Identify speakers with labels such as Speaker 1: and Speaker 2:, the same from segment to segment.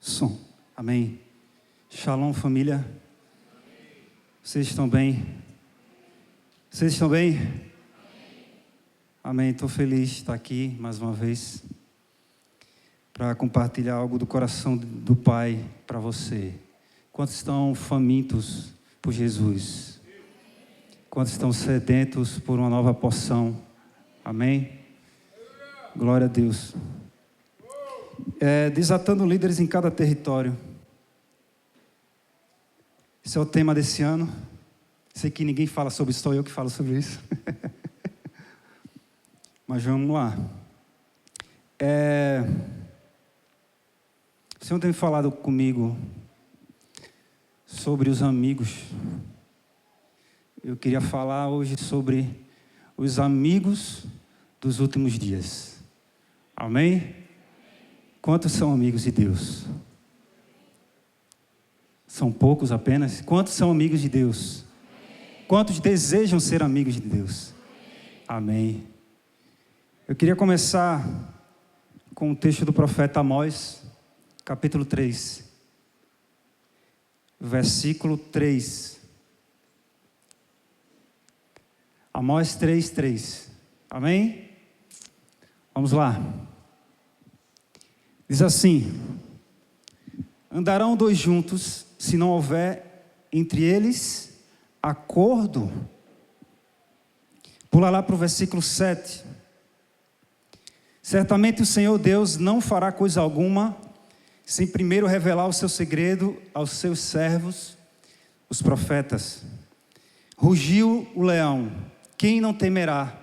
Speaker 1: Som. Amém. Shalom, família. Vocês estão bem? Vocês estão bem? Amém. Estou feliz de estar aqui mais uma vez para compartilhar algo do coração do Pai para você. Quantos estão famintos por Jesus? Quantos estão sedentos por uma nova porção? Amém? Glória a Deus. Desatando líderes em cada território. Esse é o tema desse ano. Sei que ninguém fala sobre isso, só eu que falo sobre isso. Mas vamos lá. O Senhor tem falado comigo sobre os amigos. Eu queria falar hoje sobre os amigos dos últimos dias. Amém? Quantos são amigos de Deus? São poucos apenas? Quantos são amigos de Deus? Quantos desejam ser amigos de Deus? Amém. Eu queria começar com o texto do profeta Amós, capítulo 3, versículo 3. Amós 3:3. Amém? Vamos lá. Diz assim: andarão dois juntos, se não houver entre eles acordo. Pula lá para o versículo 7. Certamente o Senhor Deus não fará coisa alguma, sem primeiro revelar o seu segredo aos seus servos, os profetas. Rugiu o leão, quem não temerá?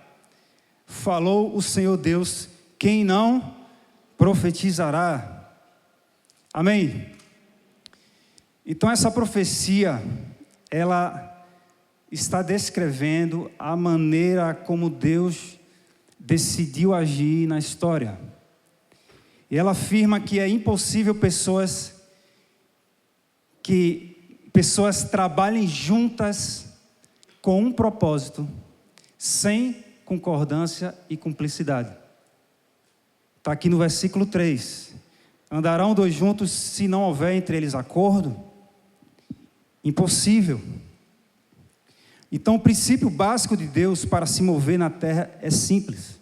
Speaker 1: Falou o Senhor Deus, quem não profetizará? Amém? Então essa profecia, ela está descrevendo a maneira como Deus decidiu agir na história. E ela afirma que é impossível pessoas trabalhem juntas com um propósito, sem concordância e cumplicidade. Está aqui no versículo 3. Andarão dois juntos se não houver entre eles acordo? Impossível. Então o princípio básico de Deus para se mover na terra é simples.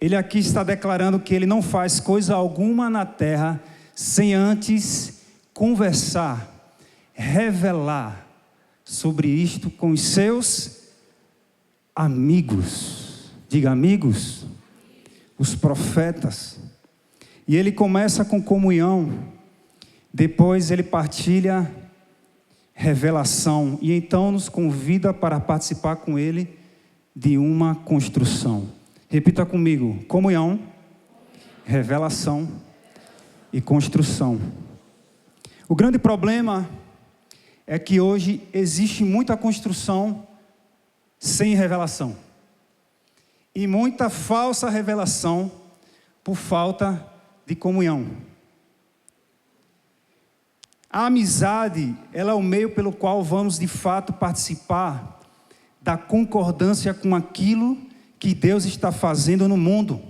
Speaker 1: Ele aqui está declarando que Ele não faz coisa alguma na terra sem antes conversar, revelar sobre isto com os seus amigos. Diga amigos. Os profetas. E Ele começa com comunhão. Depois Ele partilha revelação. E então nos convida para participar com Ele de uma construção. Repita comigo: comunhão, revelação e construção. O grande problema é que hoje existe muita construção sem revelação. E muita falsa revelação por falta de comunhão. A amizade, ela é o meio pelo qual vamos de fato participar da concordância com aquilo que Deus está fazendo no mundo.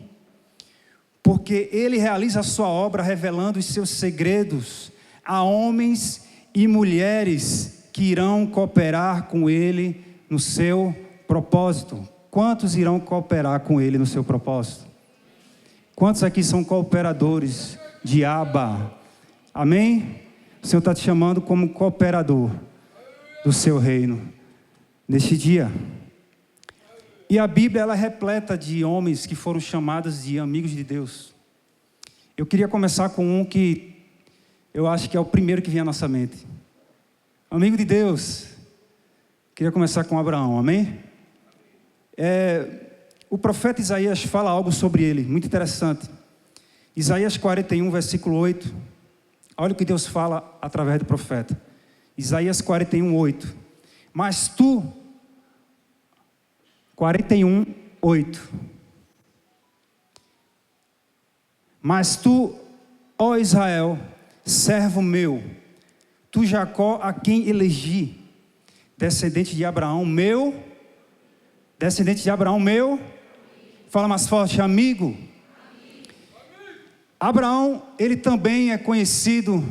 Speaker 1: Porque Ele realiza a sua obra revelando os seus segredos a homens e mulheres que irão cooperar com Ele no seu propósito. Quantos irão cooperar com Ele no seu propósito? Quantos aqui são cooperadores de Abba? Amém? O Senhor está te chamando como cooperador do seu reino neste dia. E a Bíblia, ela é repleta de homens que foram chamados de amigos de Deus. Eu queria começar com um que eu acho que é o primeiro que vem à nossa mente. Amigo de Deus. Queria começar com Abraão, amém? O profeta Isaías fala algo sobre ele, muito interessante. Isaías 41, versículo 8. Olha o que Deus fala através do profeta. Isaías 41, 8. Mas tu, 41, 8. Mas tu, ó Israel, servo meu, tu Jacó, a quem elegi, descendente de Abraão, meu. Descendente de Abraão, meu. Fala mais forte, amigo. Abraão, ele também é conhecido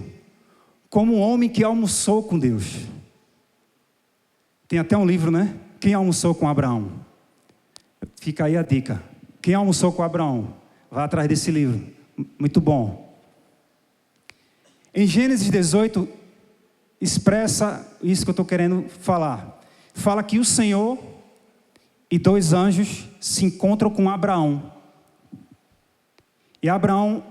Speaker 1: como um homem que almoçou com Deus. Tem até um livro, né? Quem almoçou com Abraão? Fica aí a dica. Quem almoçou com Abraão? Vá atrás desse livro. Muito bom. Em Gênesis 18, expressa isso que eu estou querendo falar. Fala que o Senhor e 2 anjos se encontram com Abraão. E Abraão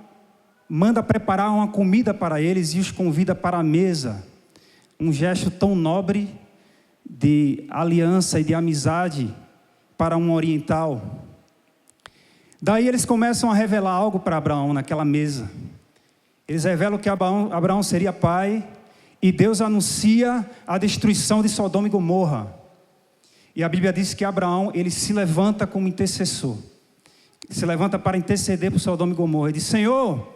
Speaker 1: manda preparar uma comida para eles e os convida para a mesa. Um gesto tão nobre de aliança e de amizade para um oriental. Daí eles começam a revelar algo para Abraão naquela mesa. Eles revelam que Abraão seria pai e Deus anuncia a destruição de Sodoma e Gomorra. E a Bíblia diz que Abraão, ele se levanta como intercessor. Ele se levanta para interceder por Sodoma e Gomorra. Ele diz: Senhor,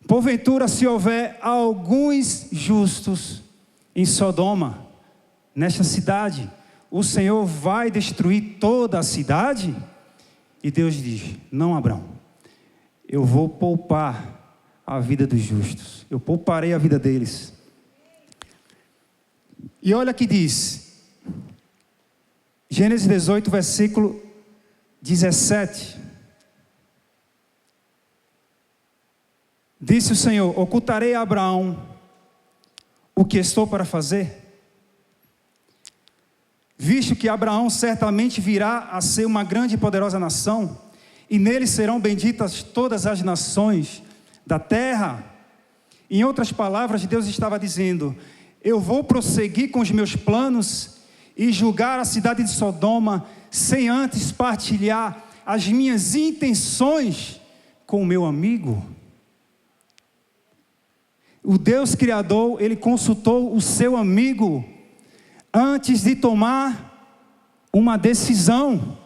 Speaker 1: porventura se houver alguns justos em Sodoma, nesta cidade, o Senhor vai destruir toda a cidade? E Deus diz: não, Abraão, eu vou poupar a vida dos justos, eu pouparei a vida deles. E olha que diz, Gênesis 18, versículo 17. Disse o Senhor: ocultarei a Abraão o que estou para fazer? Visto que Abraão certamente virá a ser uma grande e poderosa nação, e nele serão benditas todas as nações da terra. Em outras palavras, Deus estava dizendo: eu vou prosseguir com os meus planos e julgar a cidade de Sodoma, sem antes partilhar as minhas intenções com o meu amigo. O Deus Criador, ele consultou o seu amigo antes de tomar uma decisão.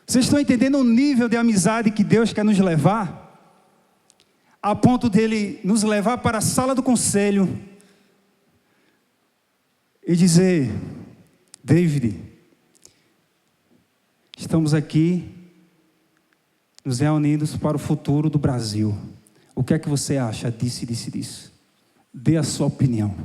Speaker 1: Vocês estão entendendo o nível de amizade que Deus quer nos levar? A ponto dele nos levar para a sala do conselho e dizer: David, estamos aqui nos reunindo para o futuro do Brasil. O que é que você acha disso? Dê a sua opinião.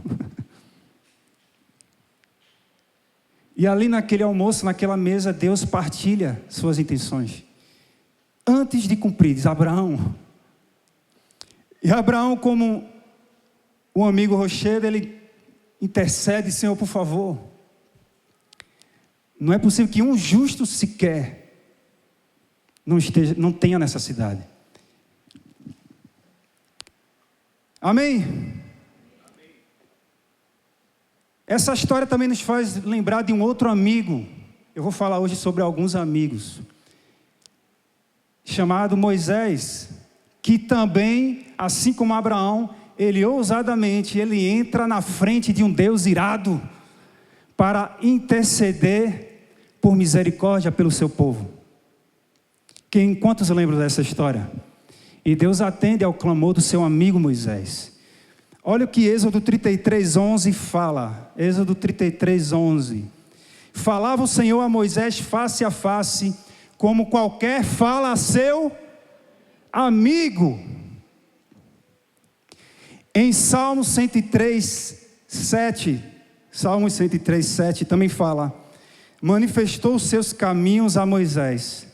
Speaker 1: E ali naquele almoço, naquela mesa, Deus partilha suas intenções. Antes de cumprir, diz Abraão. E Abraão, como o amigo rochedo, ele intercede: Senhor, por favor. Não é possível que um justo sequer não tenha necessidade. Amém? Essa história também nos faz lembrar de um outro amigo. Eu vou falar hoje sobre alguns amigos. Chamado Moisés, que também, assim como Abraão, ele ousadamente, ele entra na frente de um Deus irado para interceder por misericórdia pelo seu povo. Quantos lembram dessa história? E Deus atende ao clamor do seu amigo Moisés. Olha o que Êxodo 33:11 fala. Êxodo 33:11. Falava o Senhor a Moisés face a face, como qualquer fala a seu amigo. Em Salmo 103:7, Salmo 103:7 também fala: manifestou os seus caminhos a Moisés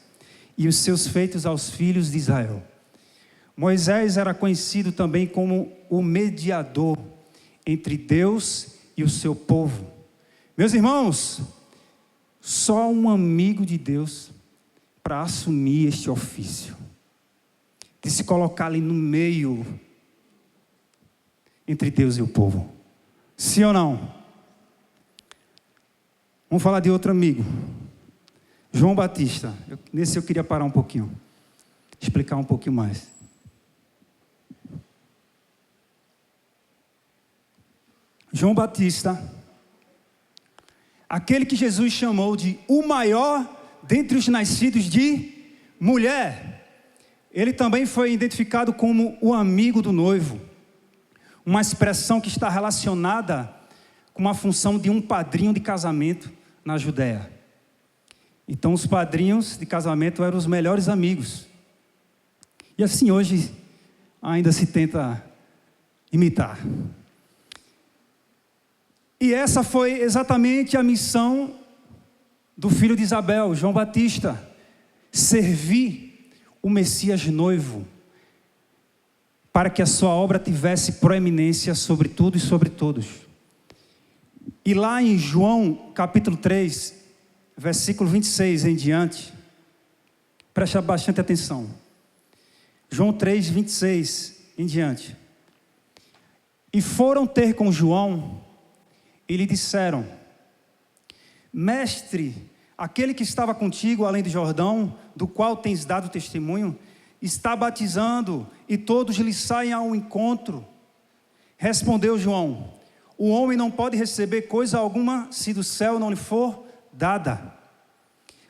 Speaker 1: e os seus feitos aos filhos de Israel. Moisés era conhecido também como o mediador entre Deus e o seu povo. Meus irmãos, só um amigo de Deus para assumir este ofício, de se colocar ali no meio entre Deus e o povo. Sim ou não? Vamos falar de outro amigo, João Batista. Nesse eu queria parar um pouquinho, explicar um pouquinho mais. João Batista, aquele que Jesus chamou de o maior dentre os nascidos de mulher, ele também foi identificado como o amigo do noivo, uma expressão que está relacionada com a função de um padrinho de casamento na Judéia. Então os padrinhos de casamento eram os melhores amigos. E assim hoje ainda se tenta imitar. E essa foi exatamente a missão do filho de Isabel, João Batista: servir o Messias noivo, para que a sua obra tivesse proeminência sobre tudo e sobre todos. E lá em João capítulo 3, versículo 26 em diante, preste bastante atenção. João 3, 26 em diante. E foram ter com João e lhe disseram: Mestre, aquele que estava contigo além do Jordão, do qual tens dado testemunho, está batizando, e todos lhe saem ao encontro. Respondeu João: o homem não pode receber coisa alguma se do céu não lhe for dada.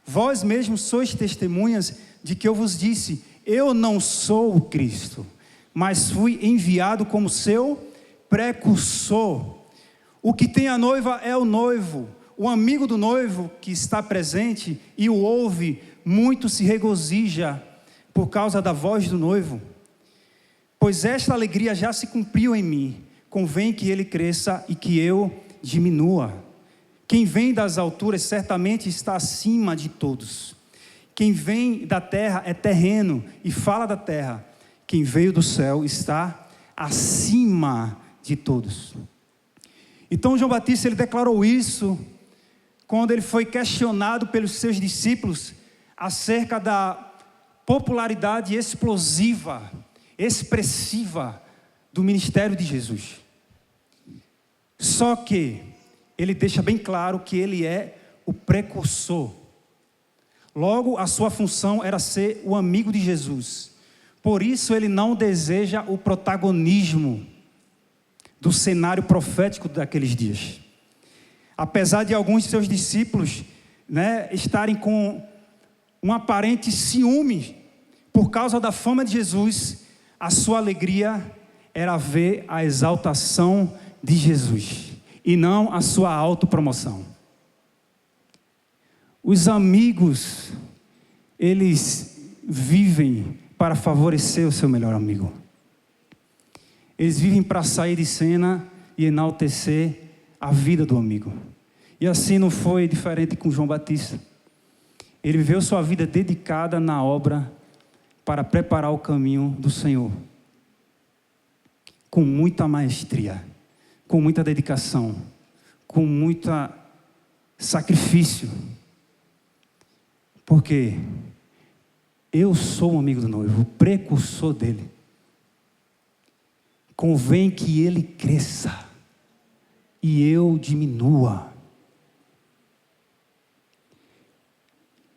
Speaker 1: Vós mesmos sois testemunhas de que eu vos disse: eu não sou o Cristo, mas fui enviado como seu precursor. O que tem a noiva é o noivo. O amigo do noivo que está presente e o ouve, muito se regozija por causa da voz do noivo. Pois esta alegria já se cumpriu em mim. Convém que ele cresça e que eu diminua. Quem vem das alturas certamente está acima de todos. Quem vem da terra é terreno e fala da terra. Quem veio do céu está acima de todos. Então João Batista, ele declarou isso quando ele foi questionado pelos seus discípulos acerca da popularidade explosiva, expressiva do ministério de Jesus. Só que ele deixa bem claro que ele é o precursor. Logo, a sua função era ser o amigo de Jesus. Por isso ele não deseja o protagonismo do cenário profético daqueles dias. Apesar de alguns de seus discípulos, estarem com um aparente ciúme por causa da fama de Jesus, a sua alegria era ver a exaltação de Jesus e não a sua autopromoção. Os amigos, eles vivem para favorecer o seu melhor amigo. Eles vivem para sair de cena e enaltecer a vida do amigo. E assim não foi diferente com João Batista. Ele viveu sua vida dedicada na obra para preparar o caminho do Senhor. Com muita maestria, com muita dedicação, com muito sacrifício. Porque eu sou um amigo do noivo, o precursor dele. Convém que ele cresça e eu diminua.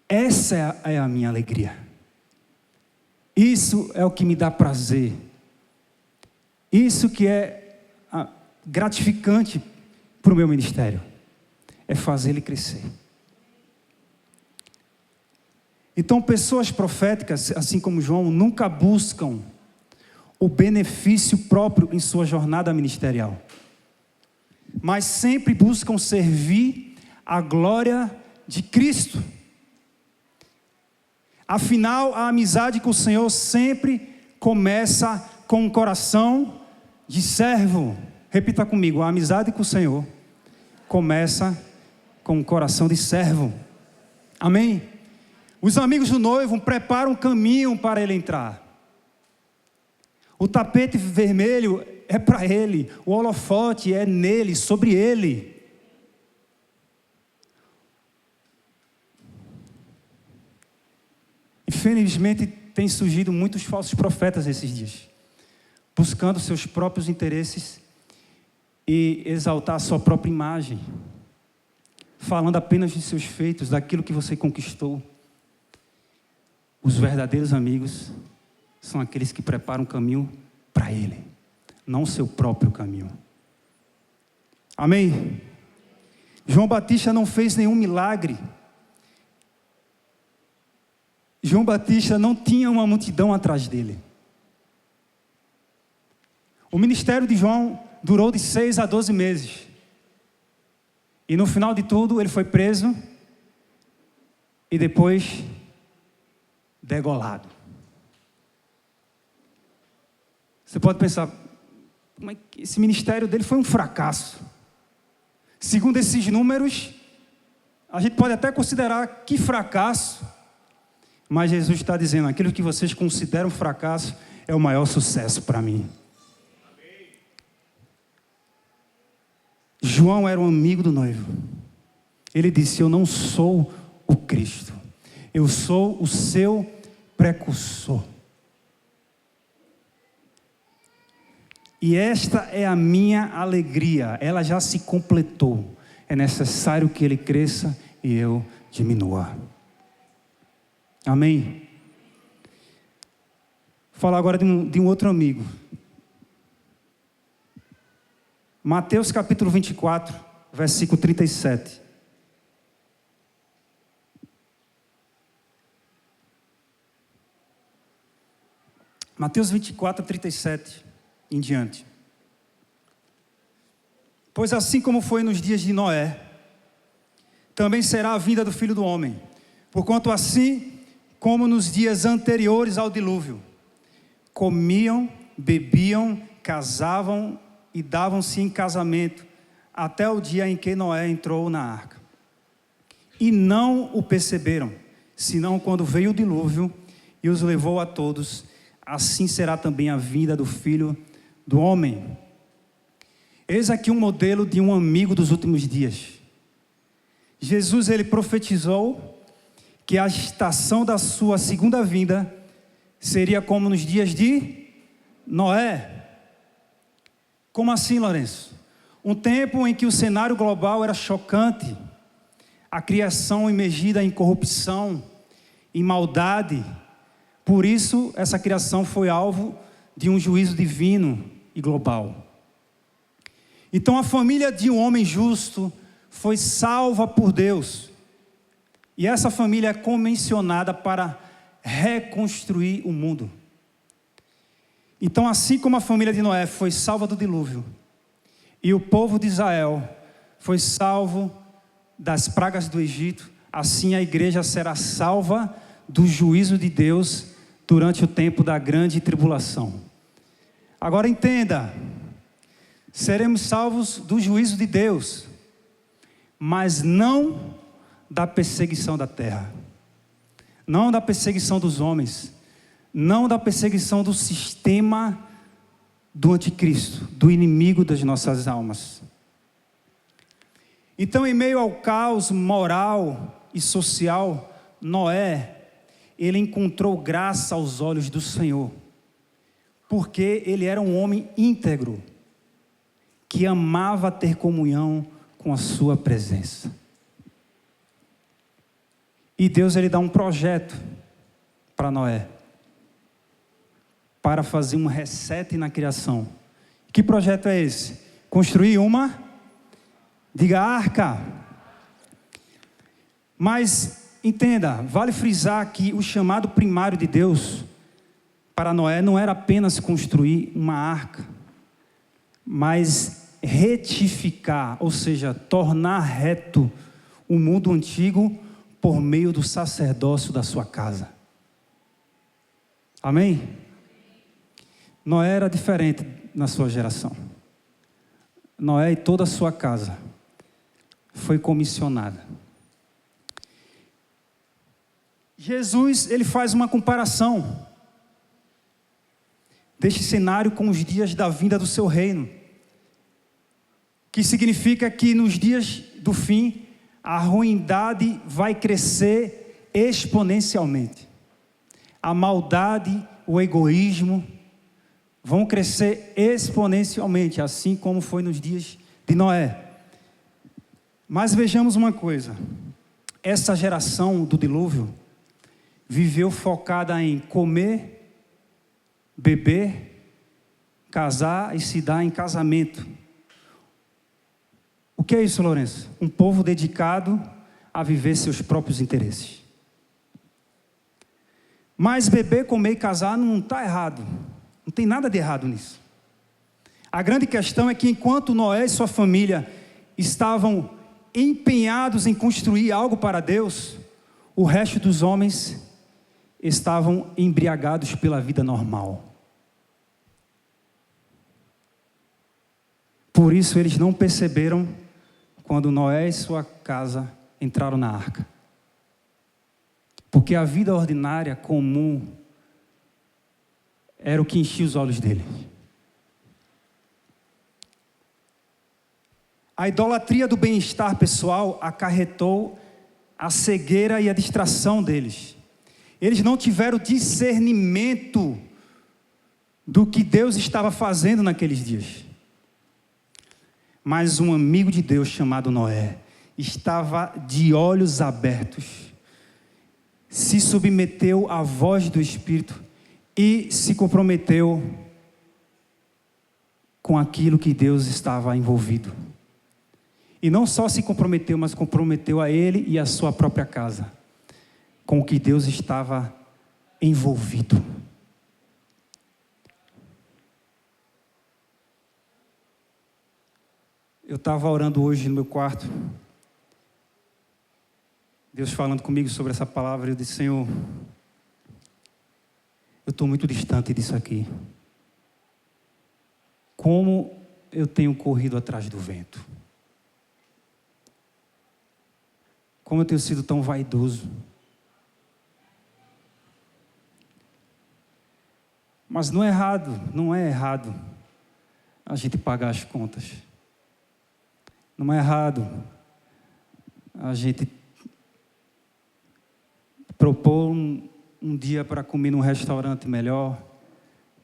Speaker 1: Essa é a minha alegria. Isso é o que me dá prazer. Isso que é gratificante para o meu ministério. É fazer ele crescer. Então, pessoas proféticas, assim como João, nunca buscam o benefício próprio em sua jornada ministerial, mas sempre buscam servir a glória de Cristo. Afinal, a amizade com o Senhor sempre começa com um coração de servo. Repita comigo: a amizade com o Senhor começa com um coração de servo. Amém? Os amigos do noivo preparam um caminho para ele entrar. O tapete vermelho é para ele, o holofote é nele, sobre ele. Infelizmente, tem surgido muitos falsos profetas esses dias, buscando seus próprios interesses e exaltar a sua própria imagem, falando apenas de seus feitos, daquilo que você conquistou. Os verdadeiros amigos são aqueles que preparam o caminho para ele, não o seu próprio caminho. Amém? João Batista não fez nenhum milagre. João Batista não tinha uma multidão atrás dele. O ministério de João durou de 6 a 12 meses. E no final de tudo, ele foi preso e depois degolado. Você pode pensar, mas esse ministério dele foi um fracasso. Segundo esses números, a gente pode até considerar que fracasso, mas Jesus está dizendo, aquilo que vocês consideram fracasso é o maior sucesso para mim. João era um amigo do noivo. Ele disse, eu não sou o Cristo, eu sou o seu precursor. E esta é a minha alegria, ela já se completou. É necessário que ele cresça e eu diminua. Amém? Vou falar agora de um outro amigo. Mateus capítulo 24, versículo 37. Mateus 24, 37 em diante. Pois assim como foi nos dias de Noé, também será a vinda do Filho do Homem. Porquanto assim como nos dias anteriores ao dilúvio, comiam, bebiam, casavam e davam-se em casamento, até o dia em que Noé entrou na arca. E não o perceberam, senão quando veio o dilúvio e os levou a todos. Assim será também a vinda do Filho do Homem. Eis aqui um modelo de um amigo dos últimos dias. Jesus, ele profetizou que a estação da sua segunda vinda seria como nos dias de Noé. Como assim, Lourenço? Um tempo em que o cenário global era chocante, a criação imergida em corrupção, em maldade. Por isso, essa criação foi alvo de um juízo divino e global. Então, a família de um homem justo foi salva por Deus. E essa família é comissionada para reconstruir o mundo. Então, assim como a família de Noé foi salva do dilúvio, e o povo de Israel foi salvo das pragas do Egito, assim a igreja será salva do juízo de Deus durante o tempo da grande tribulação. Agora entenda, seremos salvos do juízo de Deus, mas não da perseguição da terra, não da perseguição dos homens, não da perseguição do sistema do anticristo, do inimigo das nossas almas. Então, em meio ao caos moral e social, Noé, ele encontrou graça aos olhos do Senhor, porque ele era um homem íntegro, que amava ter comunhão com a sua presença. E Deus, ele dá um projeto para Noé, para fazer um reset na criação. Que projeto é esse? Construir uma, diga, arca. Mas, entenda, vale frisar que o chamado primário de Deus para Noé não era apenas construir uma arca, mas retificar, ou seja, tornar reto o mundo antigo por meio do sacerdócio da sua casa. Amém? Noé era diferente na sua geração. Noé e toda a sua casa foi comissionada. Jesus, ele faz uma comparação deste cenário com os dias da vinda do seu reino, que significa que nos dias do fim, a ruindade vai crescer exponencialmente. A maldade, o egoísmo vão crescer exponencialmente, assim como foi nos dias de Noé. Mas vejamos uma coisa, essa geração do dilúvio viveu focada em comer, beber, casar e se dar em casamento. O que é isso, Lourenço? Um povo dedicado a viver seus próprios interesses. Mas beber, comer e casar não está errado. Não tem nada de errado nisso. A grande questão é que enquanto Noé e sua família estavam empenhados em construir algo para Deus, O resto dos homens estavam embriagados pela vida normal. Por isso eles não perceberam quando Noé e sua casa entraram na arca. Porque a vida ordinária, comum, era o que enchia os olhos deles. A idolatria do bem-estar pessoal acarretou a cegueira e a distração deles. Eles não tiveram discernimento do que Deus estava fazendo naqueles dias. Mas um amigo de Deus chamado Noé estava de olhos abertos, se submeteu à voz do Espírito e se comprometeu com aquilo que Deus estava envolvido. E não só se comprometeu, mas comprometeu a ele e a sua própria casa com o que Deus estava envolvido. Eu estava orando hoje no meu quarto, Deus falando comigo sobre essa palavra, eu disse: Senhor, eu estou muito distante disso aqui. Como eu tenho corrido atrás do vento. Como eu tenho sido tão vaidoso. Mas não é errado a gente pagar as contas. Não é errado a gente propor um dia para comer num restaurante melhor,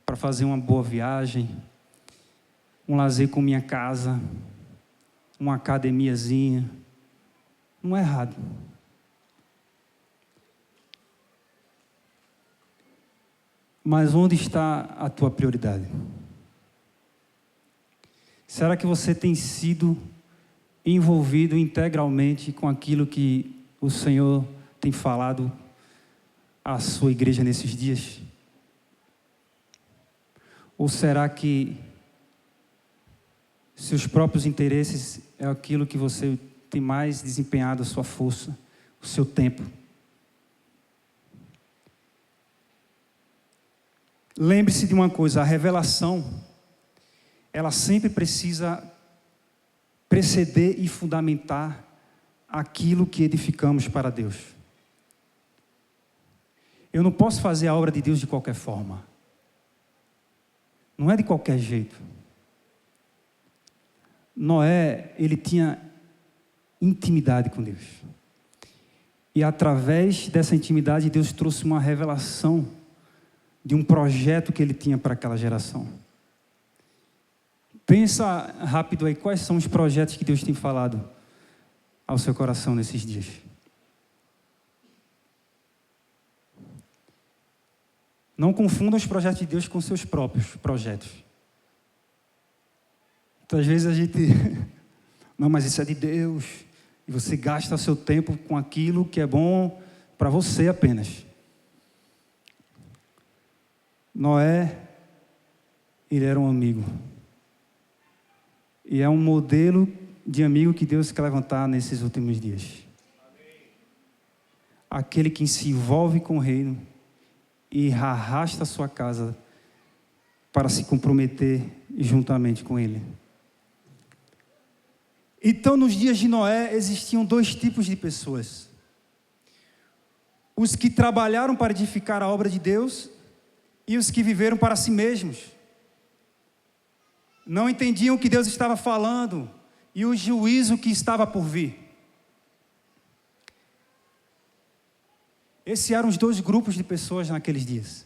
Speaker 1: para fazer uma boa viagem, um lazer com minha casa, uma academiazinha. Não é errado. Mas onde está a tua prioridade? Será que você tem sido envolvido integralmente com aquilo que o Senhor tem falado à sua igreja nesses dias? Ou será que seus próprios interesses é aquilo que você tem mais desempenhado a sua força, o seu tempo? Lembre-se de uma coisa: a revelação, ela sempre precisa preceder e fundamentar aquilo que edificamos para Deus. Eu não posso fazer a obra de Deus de qualquer forma. Não é de qualquer jeito. Noé, ele tinha intimidade com Deus. E através dessa intimidade, Deus trouxe uma revelação de um projeto que ele tinha para aquela geração. Pensa rápido aí, quais são os projetos que Deus tem falado ao seu coração nesses dias? Não confunda os projetos de Deus com seus próprios projetos. Então, às vezes a gente... Não, mas isso é de Deus. E você gasta seu tempo com aquilo que é bom para você apenas. Noé, ele era um amigo. E é um modelo de amigo que Deus quer levantar nesses últimos dias. Aquele que se envolve com o reino e arrasta a sua casa para se comprometer juntamente com ele. Então, nos dias de Noé, existiam dois tipos de pessoas. Os que trabalharam para edificar a obra de Deus e os que viveram para si mesmos. Não entendiam o que Deus estava falando e o juízo que estava por vir. Esses eram os dois grupos de pessoas naqueles dias.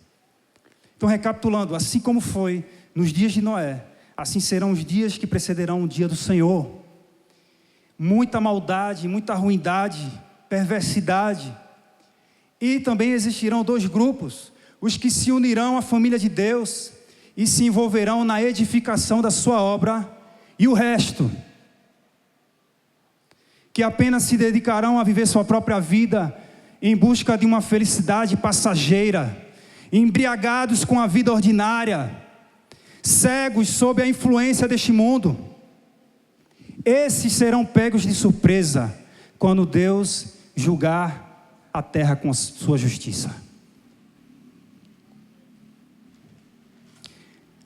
Speaker 1: Então, recapitulando, assim como foi nos dias de Noé, assim serão os dias que precederão o dia do Senhor. Muita maldade, muita ruindade, perversidade. E também existirão dois grupos: os que se unirão à família de Deus e se envolverão na edificação da sua obra, e o resto, que apenas se dedicarão a viver sua própria vida em busca de uma felicidade passageira, embriagados com a vida ordinária, cegos sob a influência deste mundo. Esses serão pegos de surpresa quando Deus julgar a terra com a sua justiça.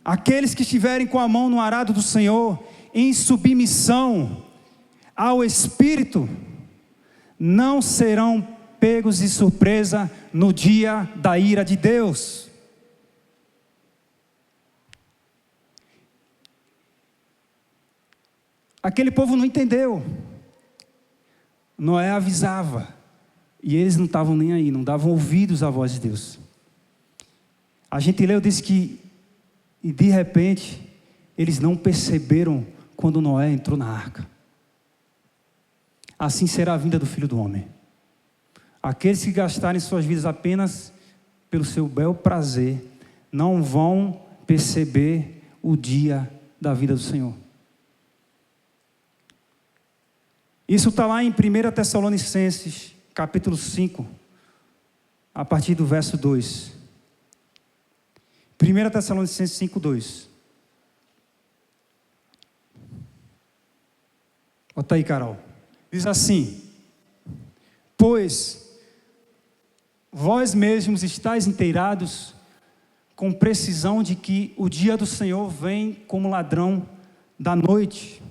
Speaker 1: Aqueles que estiverem com a mão no arado do Senhor, em submissão ao Espírito, não serão pegos de surpresa no dia da ira de Deus. Aquele povo não entendeu. Noé avisava, e eles não estavam nem aí, não davam ouvidos à voz de Deus. A gente leu, diz que, e de repente, eles não perceberam quando Noé entrou na arca. Assim será a vinda do Filho do Homem. Aqueles que gastarem suas vidas apenas pelo seu bel prazer, não vão perceber o dia da vida do Senhor. Isso está lá em 1 Tessalonicenses, capítulo 5, a partir do verso 2. 1 Tessalonicenses 5, 2. Bota aí, Carol. Diz assim: pois vós mesmos estáis inteirados com precisão de que o dia do Senhor vem como ladrão da noite.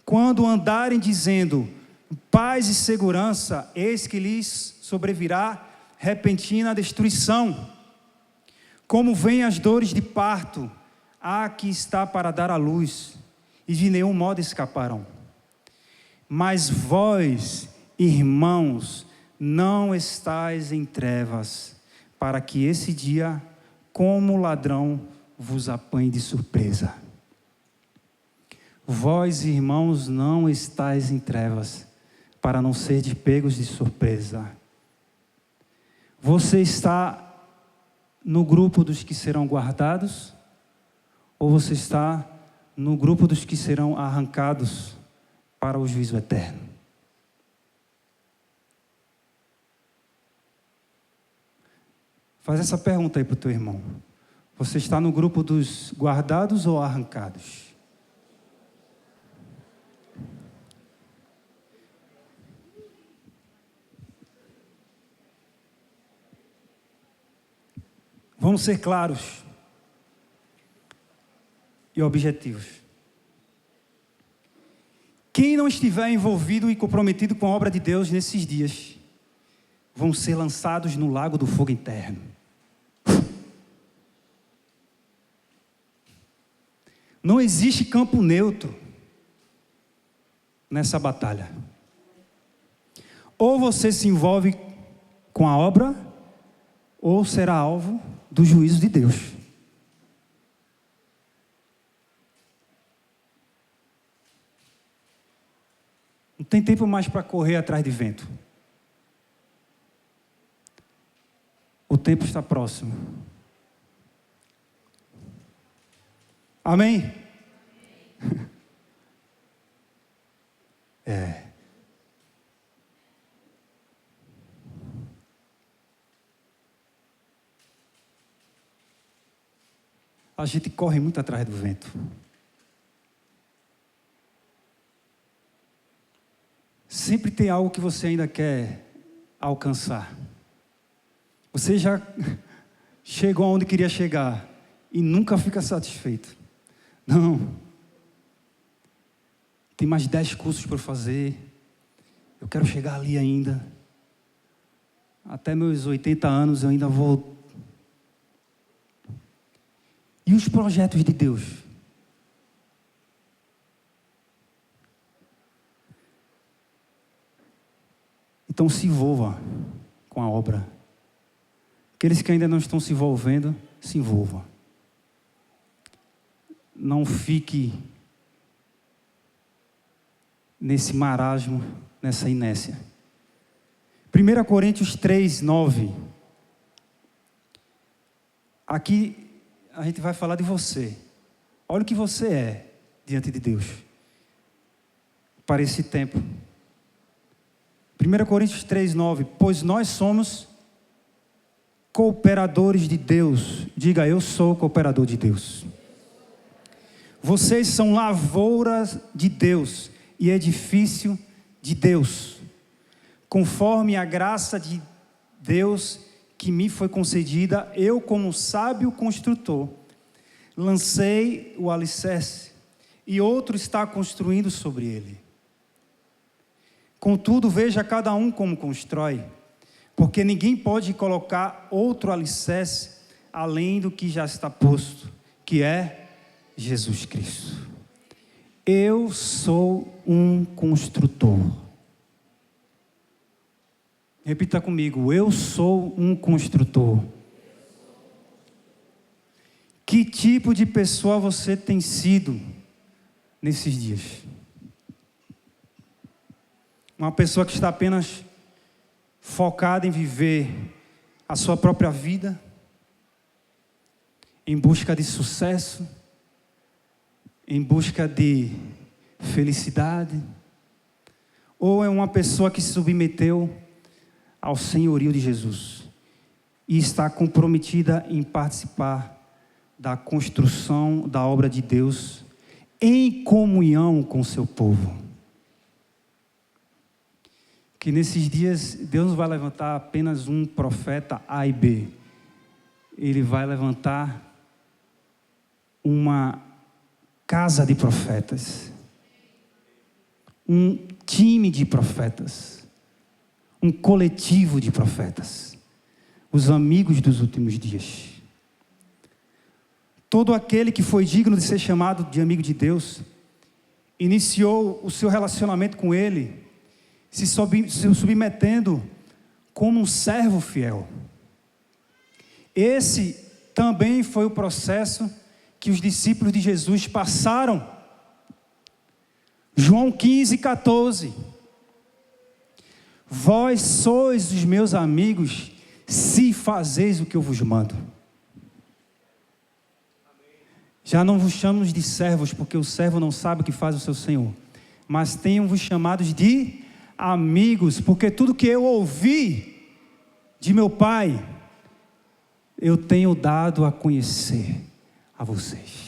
Speaker 1: Quando andarem dizendo paz e segurança, eis que lhes sobrevirá repentina destruição. Como vêm as dores de parto, há que está para dar à luz, e de nenhum modo escaparão. Mas vós, irmãos, não estáis em trevas, para que esse dia, como ladrão, vos apanhe de surpresa. Vós, irmãos, não estáis em trevas, para não serdes pegos de surpresa. Você está no grupo dos que serão guardados, ou você está no grupo dos que serão arrancados para o juízo eterno? Faz essa pergunta aí para o teu irmão. Você está no grupo dos guardados ou arrancados? Vamos ser claros e objetivos. Quem não estiver envolvido e comprometido com a obra de Deus nesses dias, vão ser lançados no lago do fogo interno. Não existe campo neutro nessa batalha. Ou você se envolve com a obra, ou será alvo do juízo de Deus. Não tem tempo mais para correr atrás de vento. O tempo está próximo. Amém? A gente corre muito atrás do vento. Sempre tem algo que você ainda quer alcançar. Você já chegou aonde queria chegar e nunca fica satisfeito. Não. Tem mais 10 cursos para fazer. Eu quero chegar ali ainda. Até meus 80 anos eu ainda vou. E os projetos de Deus? Então se envolva com a obra. Aqueles que ainda não estão se envolvendo, se envolvam. Não fique nesse marasmo, nessa inércia. 1 Coríntios 3, 9. Aqui a gente vai falar de você. Olha o que você é diante de Deus para esse tempo. 1 Coríntios 3, 9. Pois nós somos cooperadores de Deus. Diga, eu sou cooperador de Deus. Vocês são lavouras de Deus e edifício de Deus. conforme a graça de Deus que me foi concedida, eu, como sábio construtor, lancei o alicerce e outro está construindo sobre ele. Contudo, veja cada um como constrói, porque ninguém pode colocar outro alicerce além do que já está posto, que é Jesus Cristo. Eu sou um construtor. Repita comigo, eu sou um construtor. Que tipo de pessoa você tem sido nesses dias? Uma pessoa que está apenas focada em viver a sua própria vida, em busca de sucesso, em busca de felicidade, ou é uma pessoa que se submeteu ao senhorio de Jesus e está comprometida em participar da construção da obra de Deus em comunhão com o seu povo? Que nesses dias Deus não vai levantar apenas um profeta A e B. Ele vai levantar uma casa de profetas, um time de profetas, um coletivo de profetas, os amigos dos últimos dias. Todo aquele que foi digno de ser chamado de amigo de Deus, iniciou o seu relacionamento com Ele, se submetendo como um servo fiel. Esse também foi o processo que os discípulos de Jesus passaram. João 15:14. Vós sois os meus amigos, se fazeis o que eu vos mando. Já não vos chamo de servos, porque o servo não sabe o que faz o seu senhor, mas tenho-vos chamados de amigos, porque tudo que eu ouvi de meu Pai, eu tenho dado a conhecer a vocês.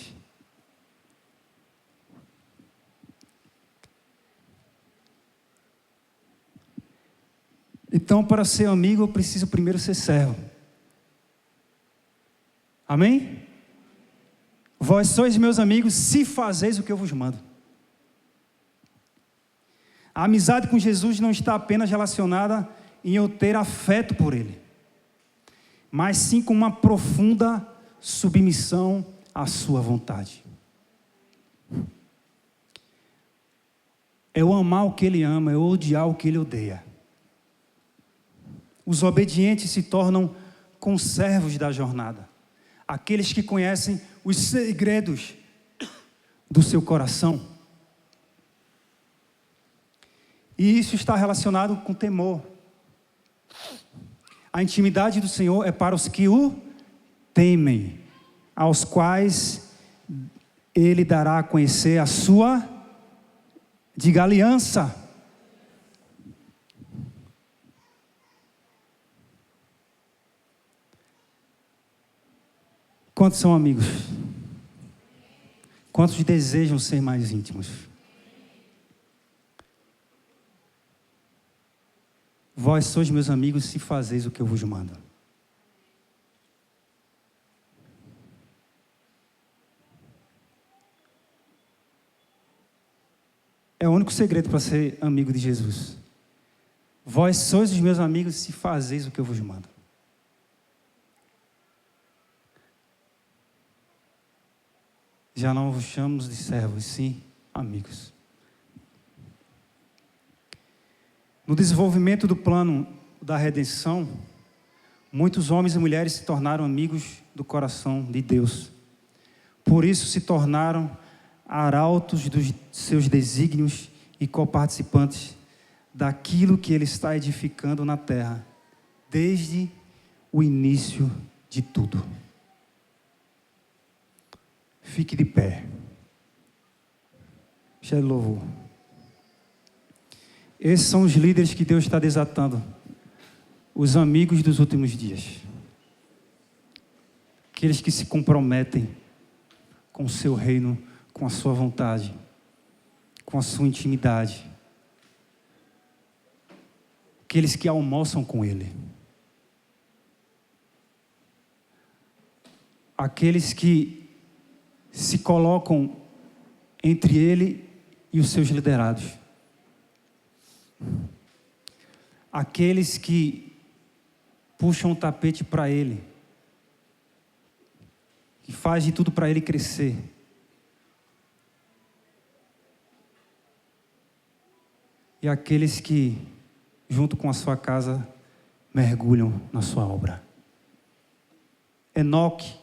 Speaker 1: Então, para ser amigo, eu preciso primeiro ser servo. Amém? Vós sois meus amigos, se fazeis o que eu vos mando. A amizade com Jesus não está apenas relacionada em eu ter afeto por Ele, mas sim com uma profunda submissão à sua vontade. É eu amar o que Ele ama, é eu odiar o que Ele odeia. Os obedientes se tornam conservos da jornada, aqueles que conhecem os segredos do seu coração. E isso está relacionado com temor. A intimidade do Senhor é para os que o temem, aos quais Ele dará a conhecer a sua, diga, aliança. Quantos são amigos? Quantos desejam ser mais íntimos? Vós sois meus amigos, se fazeis o que eu vos mando. É o único segredo para ser amigo de Jesus. Vós sois os meus amigos, se fazeis o que eu vos mando. Já não vos chamamos de servos, sim, amigos. No desenvolvimento do plano da redenção, muitos homens e mulheres se tornaram amigos do coração de Deus. Por isso se tornaram arautos dos seus desígnios e coparticipantes daquilo que Ele está edificando na terra, desde o início de tudo. Fique de pé. Cheio de louvor. Esses são os líderes que Deus está desatando. Os amigos dos últimos dias. Aqueles que se comprometem com o seu reino, com a sua vontade, com a sua intimidade. aqueles que almoçam com Ele, aqueles que se colocam entre Ele e os seus liderados, aqueles que puxam o tapete para Ele, que faz de tudo para Ele crescer. E aqueles que, junto com a sua casa, mergulham na sua obra. Enoque,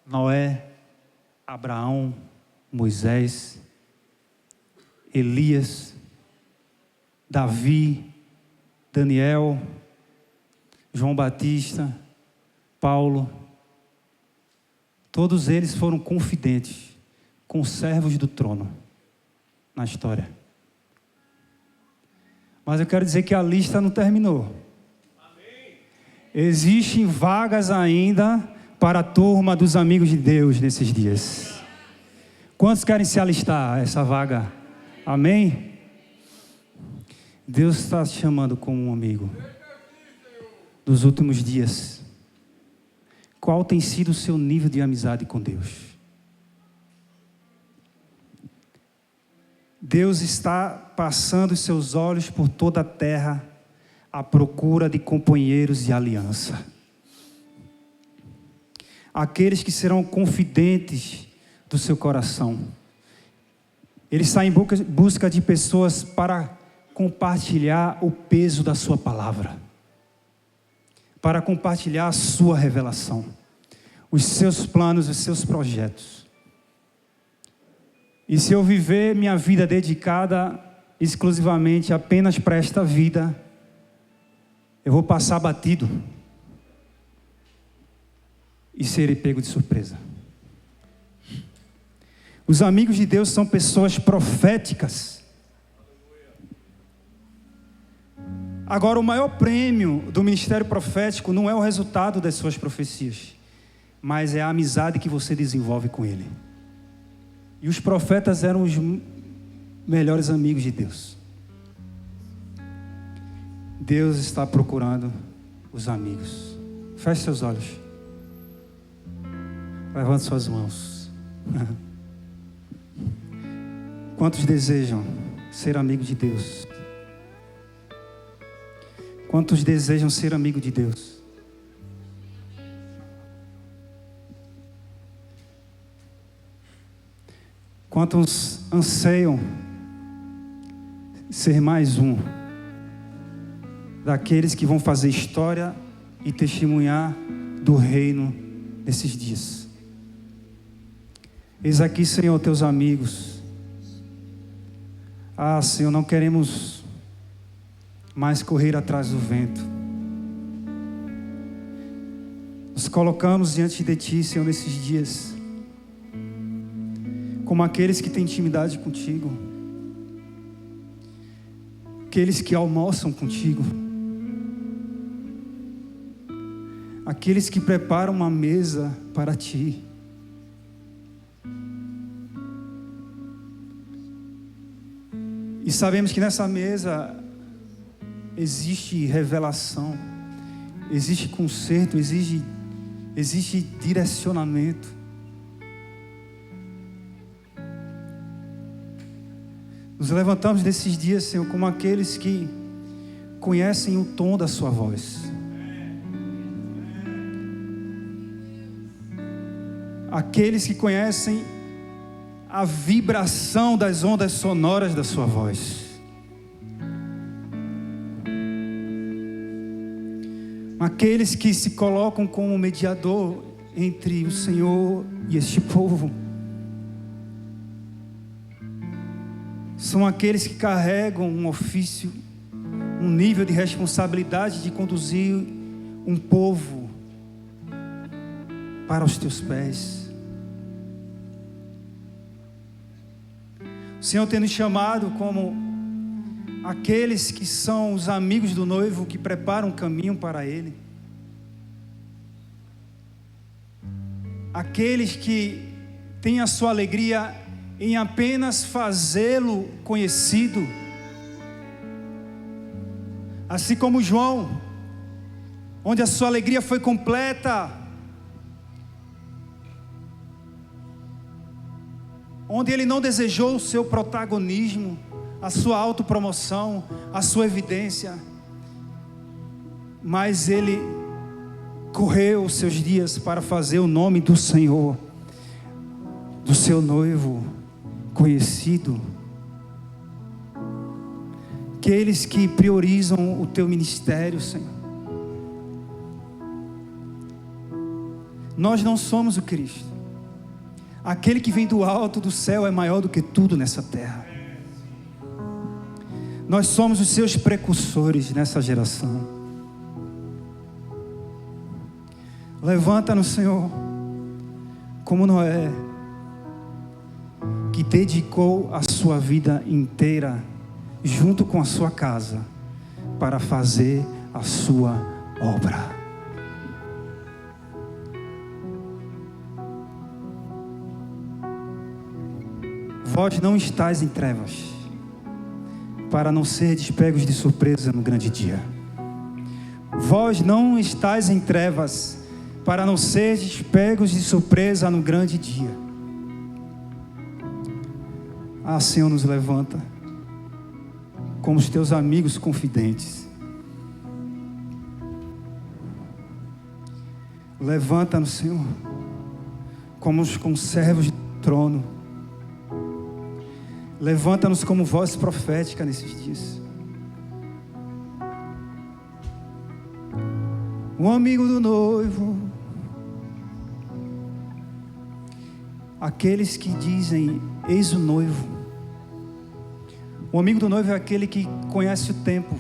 Speaker 1: Noé, Abraão, Moisés, Elias, Davi, Daniel, João Batista, Paulo, todos eles foram confidentes, conservos do trono na história. Mas eu quero dizer que a lista não terminou. Existem vagas ainda para a turma dos amigos de Deus nesses dias. Quantos querem se alistar a essa vaga? Amém? Deus está te chamando como um amigo dos últimos dias. Qual tem sido o seu nível de amizade com Deus? Deus está passando os seus olhos por toda a terra à procura de companheiros de aliança. Aqueles que serão confidentes do seu coração. Ele está em busca de pessoas para compartilhar o peso da sua palavra, para compartilhar a sua revelação, os seus planos, os seus projetos. E se eu viver minha vida dedicada exclusivamente apenas para esta vida, eu vou passar batido e serei pego de surpresa. Os amigos de Deus são pessoas proféticas. Agora, o maior prêmio do ministério profético não é o resultado das suas profecias, mas é a amizade que você desenvolve com ele. E os profetas eram os melhores amigos de Deus. Deus está procurando os amigos. Feche seus olhos. Levante suas mãos. Quantos desejam ser amigo de Deus? Quantos desejam ser amigo de Deus? Quantos anseiam ser mais um daqueles que vão fazer história e testemunhar do reino nesses dias? Eis aqui, Senhor, teus amigos. Ah, Senhor, não queremos mais correr atrás do vento. Nos colocamos diante de Ti, Senhor, nesses dias, como aqueles que têm intimidade contigo, aqueles que almoçam contigo, aqueles que preparam uma mesa para Ti. E sabemos que nessa mesa existe revelação, existe conserto, existe direcionamento. Nos levantamos desses dias, Senhor, como aqueles que conhecem o tom da sua voz. Aqueles que conhecem a vibração das ondas sonoras da sua voz. Aqueles que se colocam como mediador entre o Senhor e este povo. São aqueles que carregam um ofício, um nível de responsabilidade de conduzir um povo para os teus pés. O Senhor tem nos chamado como aqueles que são os amigos do noivo que preparam o caminho para ele. Aqueles que têm a sua alegria em apenas fazê-lo conhecido. Assim como João, onde a sua alegria foi completa, onde ele não desejou o seu protagonismo, a sua autopromoção, a sua evidência, mas ele correu os seus dias para fazer o nome do Senhor, do seu noivo conhecido. Aqueles que priorizam o teu ministério, Senhor. Nós não somos o Cristo. Aquele que vem do alto do céu é maior do que tudo nessa terra. Nós somos os seus precursores nessa geração. Levanta-nos, Senhor, como Noé, que dedicou a sua vida inteira, junto com a sua casa, para fazer a sua obra. Vós não estáis em trevas, para não serdes pegos de surpresa no grande dia. Vós não estáis em trevas, para não serdes pegos de surpresa no grande dia. Ah, Senhor, nos levanta como os teus amigos confidentes. Levanta-nos, Senhor, como os conservos do trono. Levanta-nos como voz profética nesses dias. O amigo do noivo, aqueles que dizem: eis o noivo. O amigo do noivo é aquele que conhece o tempo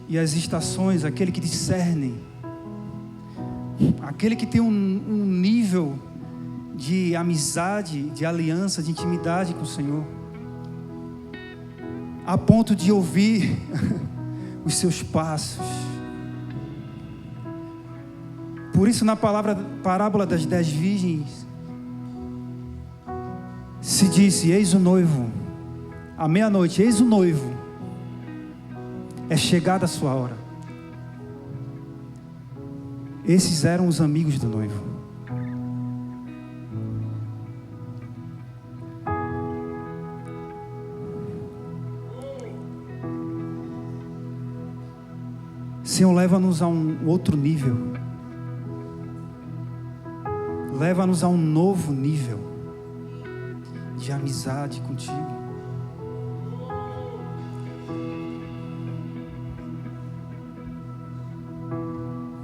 Speaker 1: e as estações, aquele que discerne, aquele que tem um nível de amizade, de aliança, de intimidade com o Senhor, a ponto de ouvir os seus passos. Por isso, na parábola das 10 virgens, se disse: eis o noivo, à meia-noite, eis o noivo, é chegada a sua hora. Esses eram os amigos do noivo. Senhor, leva-nos a um outro nível. Leva-nos a um novo nível de amizade contigo.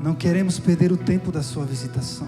Speaker 1: Não queremos perder o tempo da sua visitação.